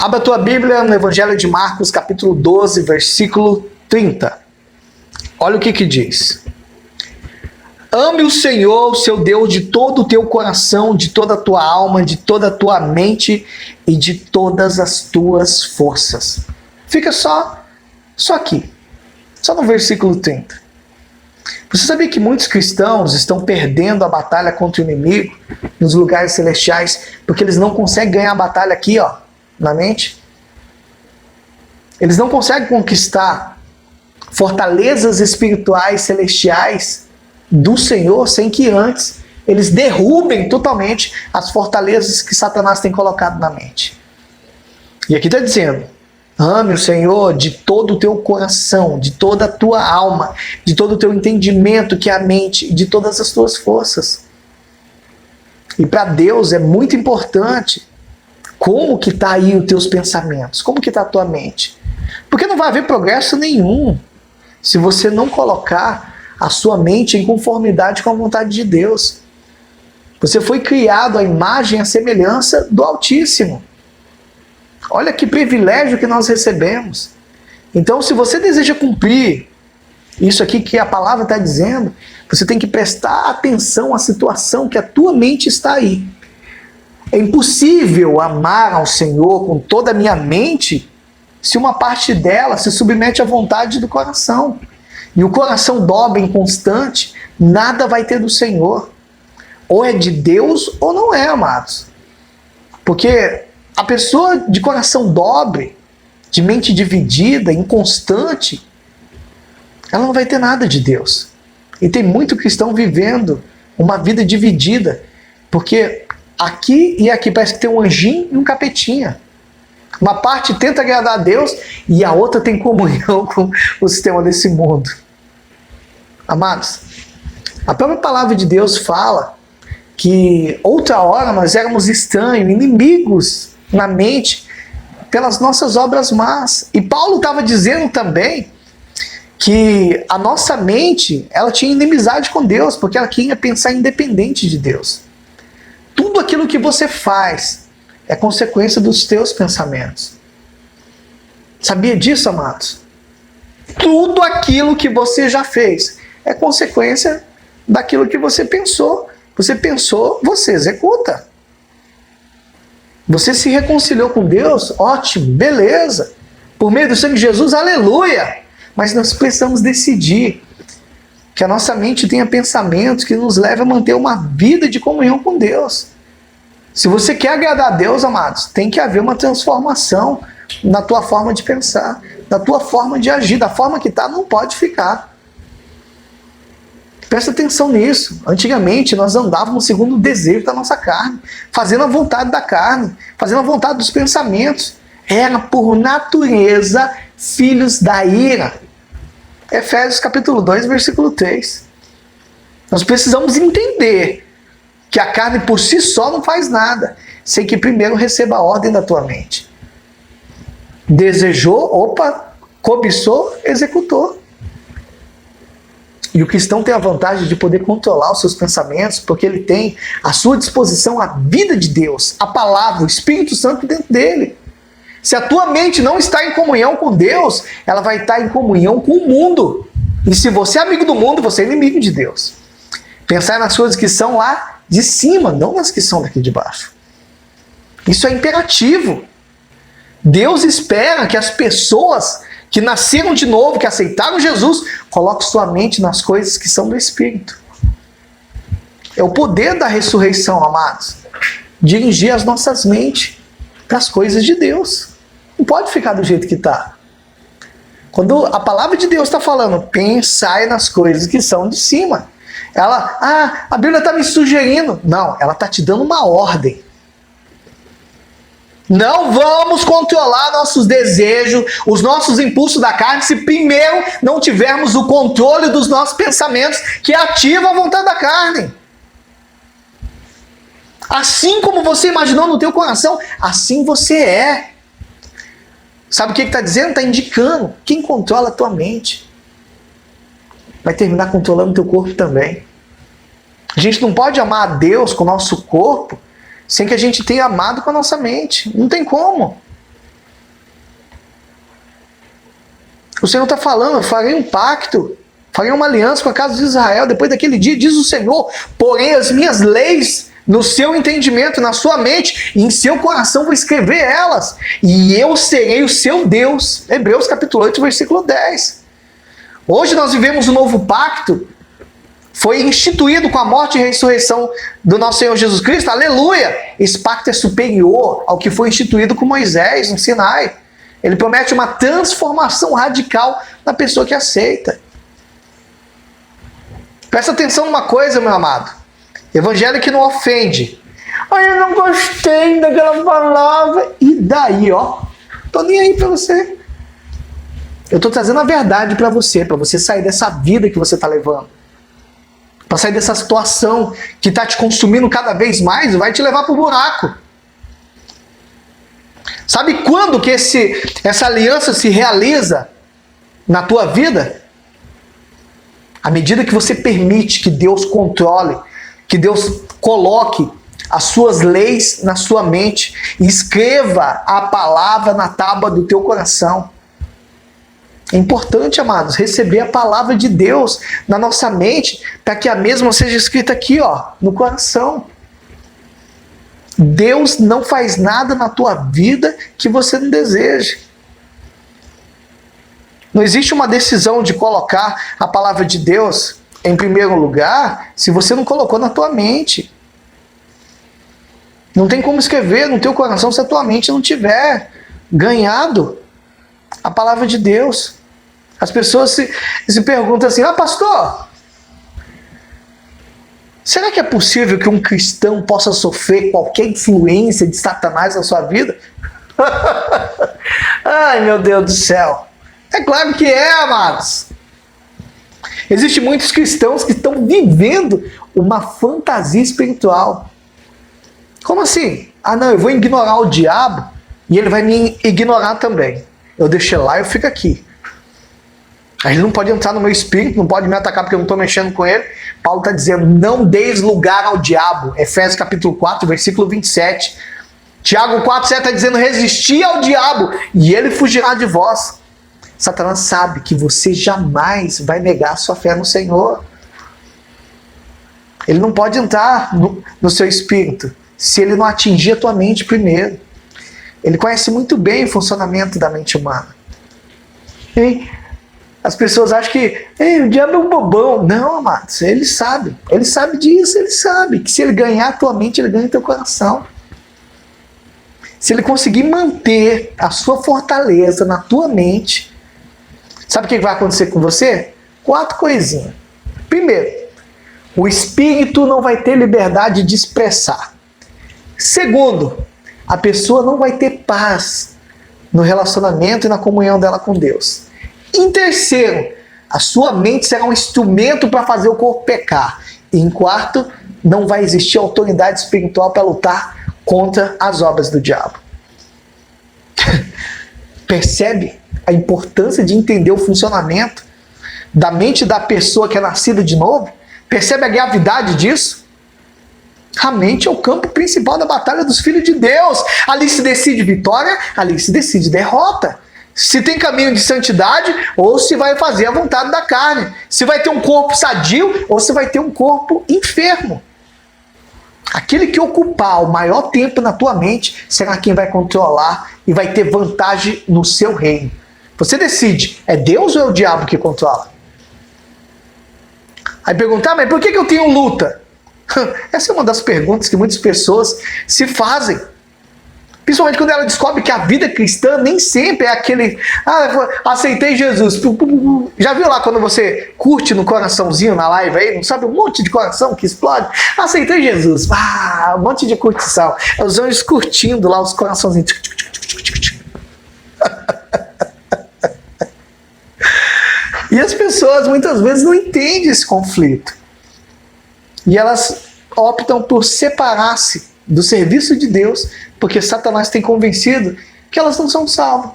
Abra a tua Bíblia no Evangelho de Marcos, capítulo 12, versículo 30. Olha o que diz. Ame o Senhor, seu Deus, de todo o teu coração, de toda a tua alma, de toda a tua mente e de todas as tuas forças. Fica só aqui, só no versículo 30. Você sabia que muitos cristãos estão perdendo a batalha contra o inimigo nos lugares celestiais porque eles não conseguem ganhar a batalha aqui, ó, na mente? Eles não conseguem conquistar fortalezas espirituais celestiais do Senhor sem que antes eles derrubem totalmente as fortalezas que Satanás tem colocado na mente. E aqui está dizendo: ame o Senhor de todo o teu coração, de toda a tua alma, de todo o teu entendimento, que é a mente, e de todas as tuas forças. E para Deus é muito importante como que está aí os teus pensamentos, como que está a tua mente. Porque não vai haver progresso nenhum se você não colocar a sua mente em conformidade com a vontade de Deus. Você foi criado à imagem e à semelhança do Altíssimo. Olha que privilégio que nós recebemos. Então, se você deseja cumprir isso aqui que a palavra está dizendo, você tem que prestar atenção à situação que a tua mente está aí. É impossível amar ao Senhor com toda a minha mente se uma parte dela se submete à vontade do coração. E o coração dobre, inconstante, nada vai ter do Senhor. Ou é de Deus ou não é, amados. Porque a pessoa de coração dobre, de mente dividida, inconstante, ela não vai ter nada de Deus. E tem muito cristão vivendo uma vida dividida, porque aqui e aqui parece que tem um anjinho e um capetinha. Uma parte tenta agradar a Deus e a outra tem comunhão com o sistema desse mundo. Amados, a própria palavra de Deus fala que outra hora nós éramos estranhos, inimigos na mente pelas nossas obras más. E Paulo estava dizendo também que a nossa mente, ela tinha inimizade com Deus, porque ela queria pensar independente de Deus. Tudo aquilo que você faz é consequência dos teus pensamentos. Sabia disso, amados? Tudo aquilo que você já fez é consequência daquilo que você pensou. Você pensou, você executa. Você se reconciliou com Deus? Ótimo, beleza. Por meio do sangue de Jesus, aleluia. Mas nós precisamos decidir que a nossa mente tenha pensamentos que nos levem a manter uma vida de comunhão com Deus. Se você quer agradar a Deus, amados, tem que haver uma transformação na tua forma de pensar, na tua forma de agir. Da forma que está, não pode ficar. Presta atenção nisso. Antigamente nós andávamos segundo o desejo da nossa carne, fazendo a vontade da carne, fazendo a vontade dos pensamentos. Era por natureza filhos da ira. Efésios capítulo 2, versículo 3. Nós precisamos entender que a carne por si só não faz nada, sem que primeiro receba a ordem da tua mente. Desejou, cobiçou, executou. E o cristão tem a vantagem de poder controlar os seus pensamentos, porque ele tem à sua disposição a vida de Deus, a palavra, o Espírito Santo dentro dele. Se a tua mente não está em comunhão com Deus, ela vai estar em comunhão com o mundo. E se você é amigo do mundo, você é inimigo de Deus. Pensar nas coisas que são lá de cima, não nas que são daqui de baixo. Isso é imperativo. Deus espera que as pessoas que nasceram de novo, que aceitaram Jesus, coloquem sua mente nas coisas que são do Espírito. É o poder da ressurreição, amados. Dirigir as nossas mentes para as coisas de Deus. Não pode ficar do jeito que está. Quando a palavra de Deus está falando, pensai nas coisas que são de cima. A Bíblia está me sugerindo. Não, ela está te dando uma ordem. Não vamos controlar nossos desejos, os nossos impulsos da carne, se primeiro não tivermos o controle dos nossos pensamentos, que ativa a vontade da carne. Assim como você imaginou no teu coração, assim você é. Sabe o que está dizendo? Está indicando. Quem controla a tua mente vai terminar controlando o teu corpo também. A gente não pode amar a Deus com o nosso corpo sem que a gente tenha amado com a nossa mente. Não tem como. O Senhor está falando, eu farei um pacto, farei uma aliança com a casa de Israel. Depois daquele dia, diz o Senhor, porém as minhas leis no seu entendimento, na sua mente, e em seu coração vou escrever elas, e eu serei o seu Deus. Hebreus capítulo 8, versículo 10. Hoje nós vivemos um novo pacto, foi instituído com a morte e ressurreição do nosso Senhor Jesus Cristo, aleluia! Esse pacto é superior ao que foi instituído com Moisés no Sinai. Ele promete uma transformação radical na pessoa que aceita. Presta atenção numa coisa, meu amado. Evangelho que não ofende. Ai, eu não gostei daquela palavra. E daí, ó? Tô nem aí pra você. Eu tô trazendo a verdade pra você sair dessa vida que você tá levando. Pra sair dessa situação que tá te consumindo cada vez mais e vai te levar pro buraco. Sabe quando que essa aliança se realiza na tua vida? À medida que você permite que Deus controle, que Deus coloque as suas leis na sua mente e escreva a palavra na tábua do teu coração. É importante, amados, receber a palavra de Deus na nossa mente para que a mesma seja escrita aqui, ó, no coração. Deus não faz nada na tua vida que você não deseje. Não existe uma decisão de colocar a palavra de Deus em primeiro lugar se você não colocou na tua mente. Não tem como escrever no teu coração se a tua mente não tiver ganhado a palavra de Deus. As pessoas se perguntam assim, pastor, será que é possível que um cristão possa sofrer qualquer influência de Satanás na sua vida? Ai, meu Deus do céu. É claro que é, amados. Existem muitos cristãos que estão vivendo uma fantasia espiritual. Como assim? Não, eu vou ignorar o diabo e ele vai me ignorar também. Eu deixo lá e eu fico aqui. Ele não pode entrar no meu espírito, não pode me atacar porque eu não estou mexendo com ele. Paulo está dizendo, não deis lugar ao diabo. Efésios capítulo 4, versículo 27. Tiago 4, 7 está dizendo, resisti ao diabo e ele fugirá de vós. Satanás sabe que você jamais vai negar sua fé no Senhor. Ele não pode entrar no seu espírito se ele não atingir a tua mente primeiro. Ele conhece muito bem o funcionamento da mente humana. Hein? As pessoas acham que o diabo é um bobão. Não, amados, ele sabe disso, ele sabe que se ele ganhar a tua mente, ele ganha o teu coração. Se ele conseguir manter a sua fortaleza na tua mente, sabe o que vai acontecer com você? 4 coisinhas. Primeiro, o espírito não vai ter liberdade de expressar. Segundo, a pessoa não vai ter paz no relacionamento e na comunhão dela com Deus. Em terceiro, a sua mente será um instrumento para fazer o corpo pecar. E em quarto, não vai existir autoridade espiritual para lutar contra as obras do diabo. Percebe a importância de entender o funcionamento da mente da pessoa que é nascida de novo? Percebe a gravidade disso? A mente é o campo principal da batalha dos filhos de Deus. Ali se decide vitória, ali se decide derrota. Se tem caminho de santidade, ou se vai fazer a vontade da carne. Se vai ter um corpo sadio, ou se vai ter um corpo enfermo. Aquele que ocupar o maior tempo na tua mente, será quem vai controlar e vai ter vantagem no seu reino. Você decide, é Deus ou é o diabo que controla? Aí perguntar, mas por que eu tenho luta? Essa é uma das perguntas que muitas pessoas se fazem. Principalmente quando ela descobre que a vida cristã nem sempre é aquele, aceitei Jesus. Já viu lá quando você curte no coraçãozinho na live aí, não sabe, um monte de coração que explode? Aceitei Jesus. Um monte de curtição. É os anjos curtindo lá os coraçãozinhos. E as pessoas muitas vezes não entendem esse conflito. E elas optam por separar-se do serviço de Deus, porque Satanás tem convencido que elas não são salvas.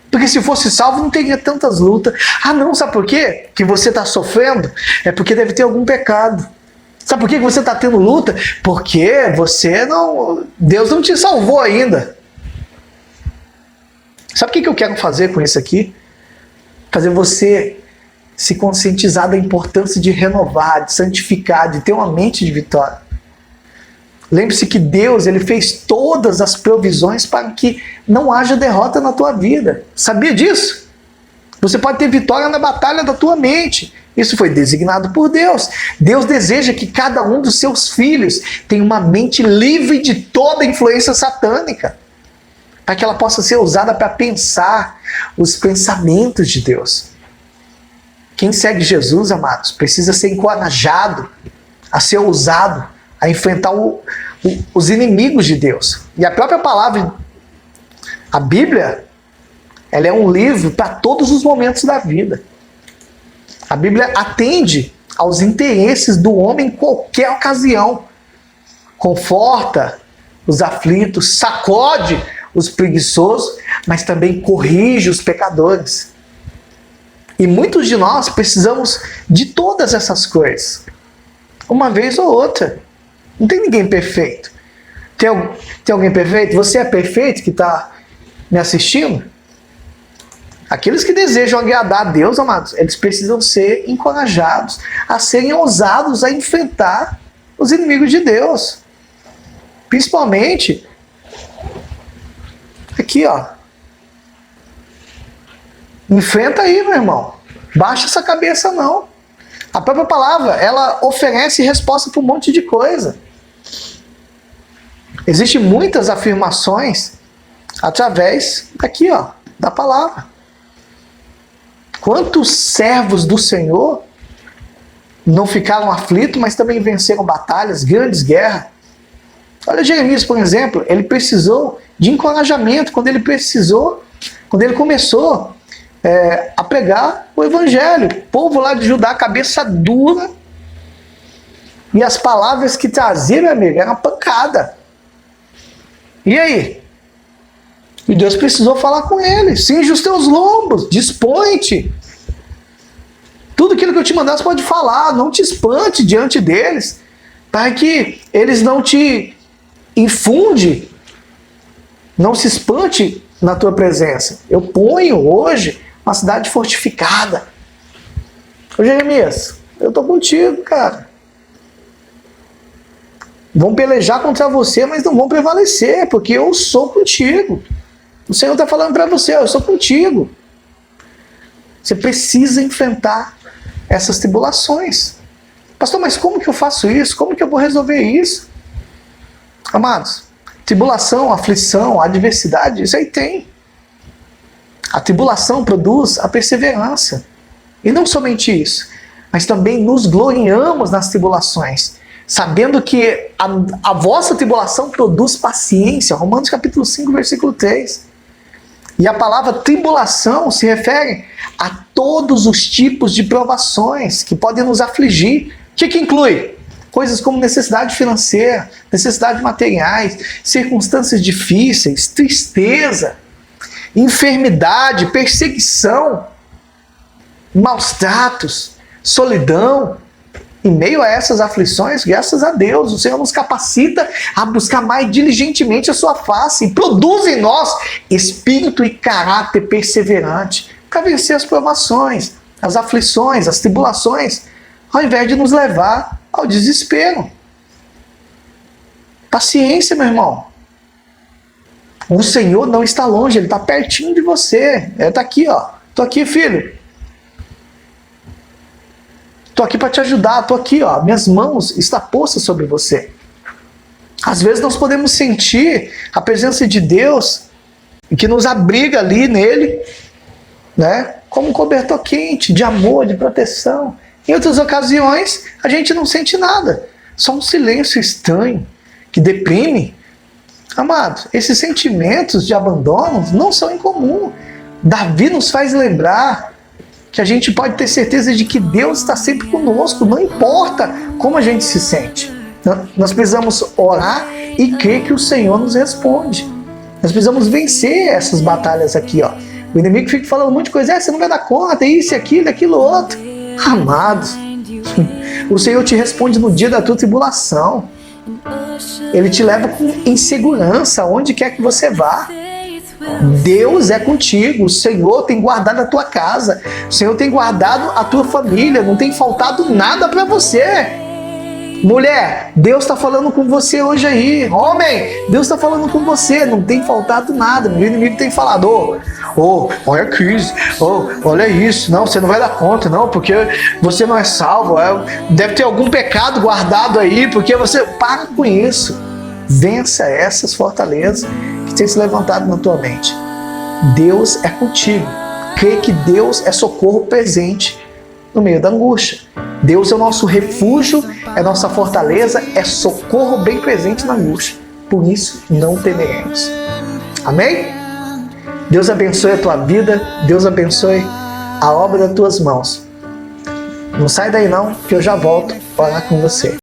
Porque se fosse salvo não teria tantas lutas. Não, sabe por quê? Que você está sofrendo? É porque deve ter algum pecado. Sabe por que você está tendo luta? Porque Deus não te salvou ainda. Sabe o que eu quero fazer com isso aqui? fazer você se conscientizar da importância de renovar, de santificar, de ter uma mente de vitória. Lembre-se que Deus, ele fez todas as provisões para que não haja derrota na tua vida. Sabia disso? Você pode ter vitória na batalha da tua mente. Isso foi designado por Deus. Deus deseja que cada um dos seus filhos tenha uma mente livre de toda influência satânica, para que ela possa ser usada para pensar os pensamentos de Deus. Quem segue Jesus, amados, precisa ser encorajado a ser ousado, a enfrentar os inimigos de Deus. E a própria palavra, a Bíblia, ela é um livro para todos os momentos da vida. A Bíblia atende aos interesses do homem em qualquer ocasião. Conforta os aflitos, sacode os preguiçosos, mas também corrige os pecadores. E muitos de nós precisamos de todas essas coisas, uma vez ou outra. Não tem ninguém perfeito. Tem alguém perfeito? Você é perfeito que está me assistindo? Aqueles que desejam agradar a Deus, amados, eles precisam ser encorajados a serem ousados a enfrentar os inimigos de Deus. Principalmente aqui, ó. Enfrenta aí, meu irmão. Baixa essa cabeça, não. A própria palavra, ela oferece resposta para um monte de coisa. Existem muitas afirmações através daqui, ó, da palavra. Quantos servos do Senhor não ficaram aflitos, mas também venceram batalhas, grandes guerras? Olha Jeremias, por exemplo, ele precisou de encorajamento quando ele começou a pregar o evangelho. O povo lá de Judá, cabeça dura, e as palavras que trazia, meu amigo, era uma pancada. E aí? E Deus precisou falar com ele. Cinge os teus lombos, dispõe-te. Tudo aquilo que eu te mandar você pode falar, não te espante diante deles, para que eles não te infunde, não se espante na tua presença. Eu ponho hoje uma cidade fortificada. Ô Jeremias, eu estou contigo, cara. Vão pelejar contra você, mas não vão prevalecer, porque eu sou contigo. O Senhor está falando para você, eu sou contigo. Você precisa enfrentar essas tribulações. Pastor, mas como que eu faço isso? Como que eu vou resolver isso? Amados, tribulação, aflição, adversidade, isso aí tem. A tribulação produz a perseverança. E não somente isso, mas também nos gloriamos nas tribulações, sabendo que a vossa tribulação produz paciência. Romanos capítulo 5, versículo 3. E a palavra tribulação se refere a todos os tipos de provações que podem nos afligir. O que inclui? Coisas como necessidade financeira, necessidades materiais, circunstâncias difíceis, tristeza, enfermidade, perseguição, maus tratos, solidão. Em meio a essas aflições, graças a Deus, o Senhor nos capacita a buscar mais diligentemente a sua face e produz em nós espírito e caráter perseverante para vencer as provações, as aflições, as tribulações, ao invés de nos levar ao desespero. Paciência, meu irmão. O Senhor não está longe, Ele está pertinho de você. Ele está aqui, ó. Estou aqui, filho. Estou aqui para te ajudar, estou aqui, ó, minhas mãos estão postas sobre você. Às vezes nós podemos sentir a presença de Deus que nos abriga ali nele, né, como um cobertor quente, de amor, de proteção. Em outras ocasiões, a gente não sente nada, só um silêncio estranho, que deprime. Amado, esses sentimentos de abandono não são incomuns. Davi nos faz lembrar que a gente pode ter certeza de que Deus está sempre conosco, não importa como a gente se sente. Nós precisamos orar e crer que o Senhor nos responde. Nós precisamos vencer essas batalhas aqui, ó. O inimigo fica falando um monte de coisa, você não vai dar conta, isso, aquilo, outro. Amados, o Senhor te responde no dia da tua tribulação. Ele te leva em segurança, onde quer que você vá. Deus é contigo, o Senhor tem guardado a tua casa, o Senhor tem guardado a tua família, não tem faltado nada para você. Mulher, Deus está falando com você hoje aí. Homem, Deus está falando com você, não tem faltado nada. Meu inimigo tem falado, olha a crise, olha isso, não, você não vai dar conta, não, porque você não é salvo, deve ter algum pecado guardado aí, porque você... Para com isso, vença essas fortalezas que têm se levantado na tua mente. Deus é contigo, crê que Deus é socorro presente no meio da angústia. Deus é o nosso refúgio, é nossa fortaleza, é socorro bem presente na angústia. Por isso, não temeremos. Amém? Deus abençoe a tua vida, Deus abençoe a obra das tuas mãos. Não sai daí não, que eu já volto para orar com você.